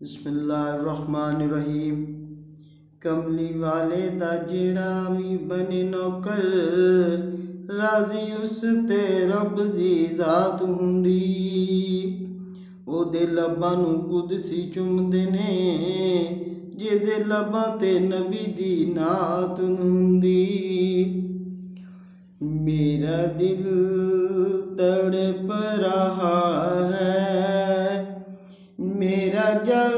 बिस्मिल्लाहिर्रहमानिर्रहीम। कमली वाले दा जेड़ा भी बने नौकर, राजी उस ते रब दी जात हुंदी। ओदे लब्बां नूं कुदसी चुमदे ने, जेदे लब्बां ते नबी दी नात हुंदी। मेरा दिल तड़प रहा है, मेरा जल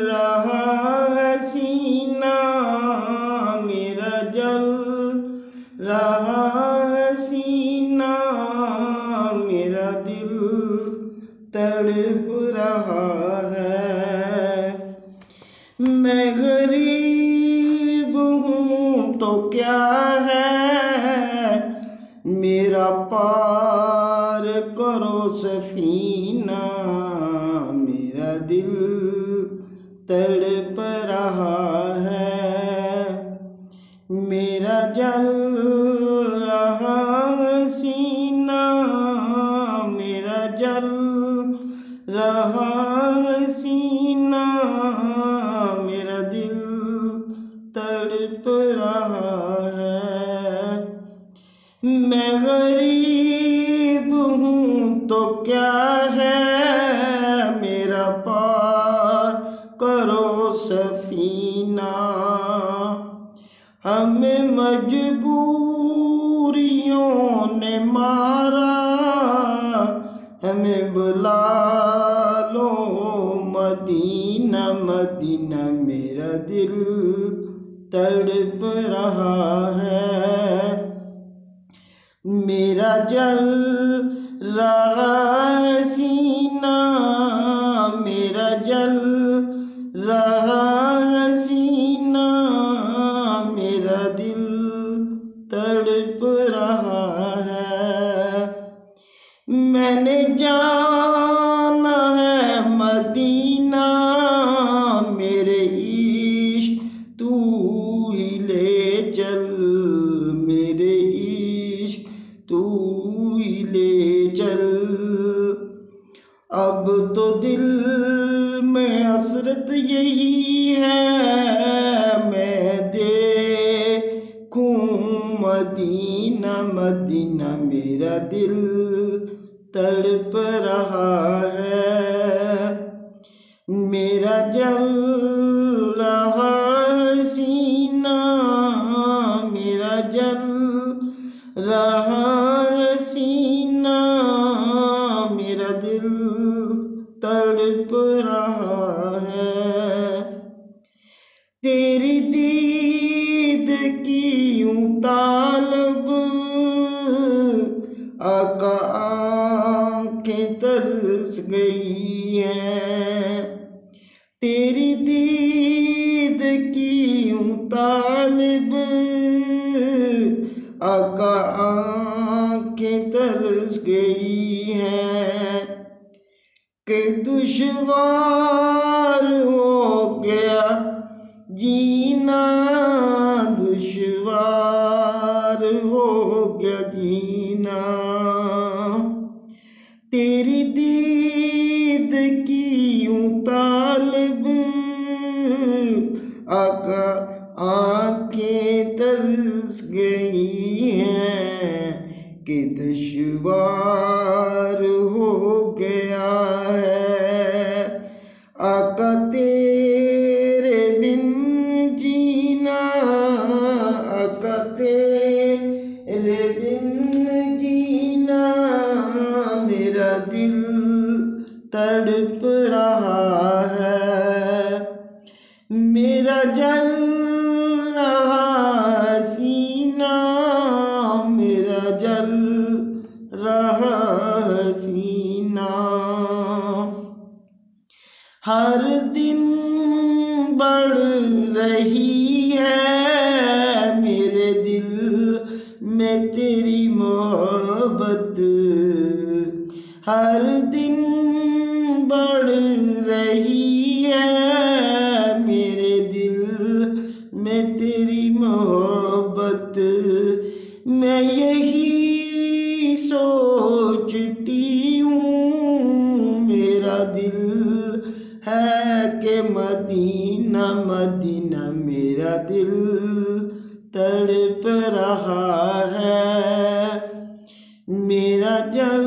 रहा है सीना, मेरा जल रहा है सीना, मेरा दिल तड़प रहा है। मैं गरीब हूँ तो क्या है, मेरा पार करो सफीना, मेरा दिल तड़प रहा है। मेरा जल रहा है सीना, मेरा जल रहा है सीना, मेरा दिल तड़प रहा है। मैं गरीब हूँ तो क्या है, मेरा पार करो सफीना। हमें मजबूरियों ने मारा, हमें बुला लो मदीना, मदीना, मेरा दिल तड़प रहा है। मेरा जल रहा है सीना, मेरा जल रहा है सीना, मेरा दिल तड़प रहा है। मैंने जाना है मदीना, मेरे इश्क तू ही ले चल, मेरे इश्क तू ही ले चल। अब तो दिल में हसरत यही है, मैं देखूं मदीना, मदीना, मेरा दिल तड़प रहा है। मेरा जल रहा है सीना, मेरा जल रहा है सीना, मेरा दिल तड़प रहा है। तेरी दीद की यूं तालब, आका आँखें तरस गई हैं। तेरी दीद की यूं तालब, आका आँखें तरस गई हैं। कि दुश्वार हो गया जीना, दुश्वार हो गया जीना। तेरी दीद की यूं तालब, आका आँखें तरस गई हैं। कि दुश्वार हो गया है आका तेरे बिन जीना, आका तेरे बिन जीना, मेरा दिल तड़प रहा है। मेरा जल रहा सीना, मेरा जल रहा सीना। हर दिन बढ़ रही है मेरे दिल में तेरी मोहब्बत, हर दिन बढ़ रही है मेरे दिल में तेरी मोहब्बत। मैं यही सोचती हूँ, मेरा दिल है मदीना मदीना मेरा दिल तड़प रहा है। मेरा जल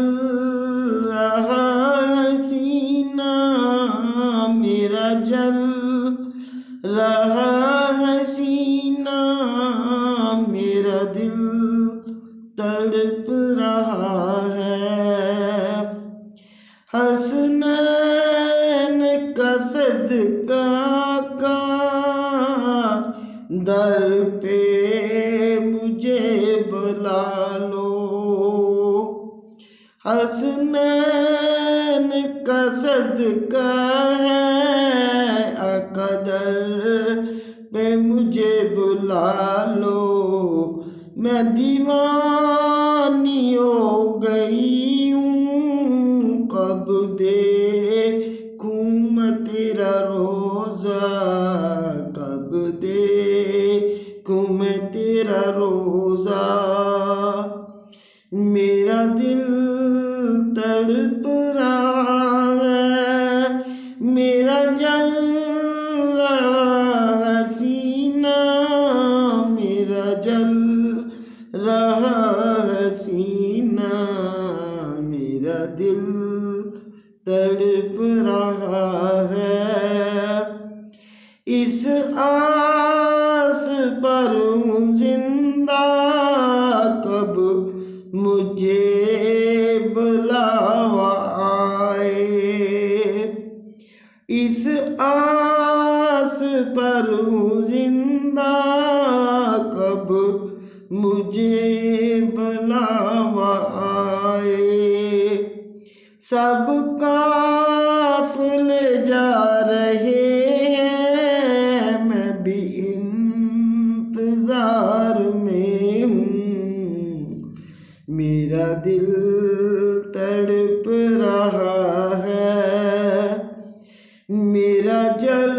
रहा है सीना, मेरा जल रहा है सीना, मेरा दिल तड़प रहा है। हसनैन का सदका का दर पे मुझे बुला लो। हसनैन का सदका है आका दर पे मुझे बुला लो। मैं दीवानी हो गई हूँ, कब देखूँ मैं तेरा रोज़ा, कब देखूँ मैं तेरा रोज़ा। मेरा दिल तड़प रहा है, मेरा जल रहा है सीना, मेरा जल रहा है सीना, मेरा दिल तड़प रहा है। इस आस पर हूँ जिंदा, कब मुझे बुलावा आए। इस आस पर हूँ जिंदा, कब मुझे बुलावा आए। सब काफ़िले जा रहे हैं, मैं भी इंतज़ार में हूँ। मेरा दिल तड़प रहा है, मेरा जल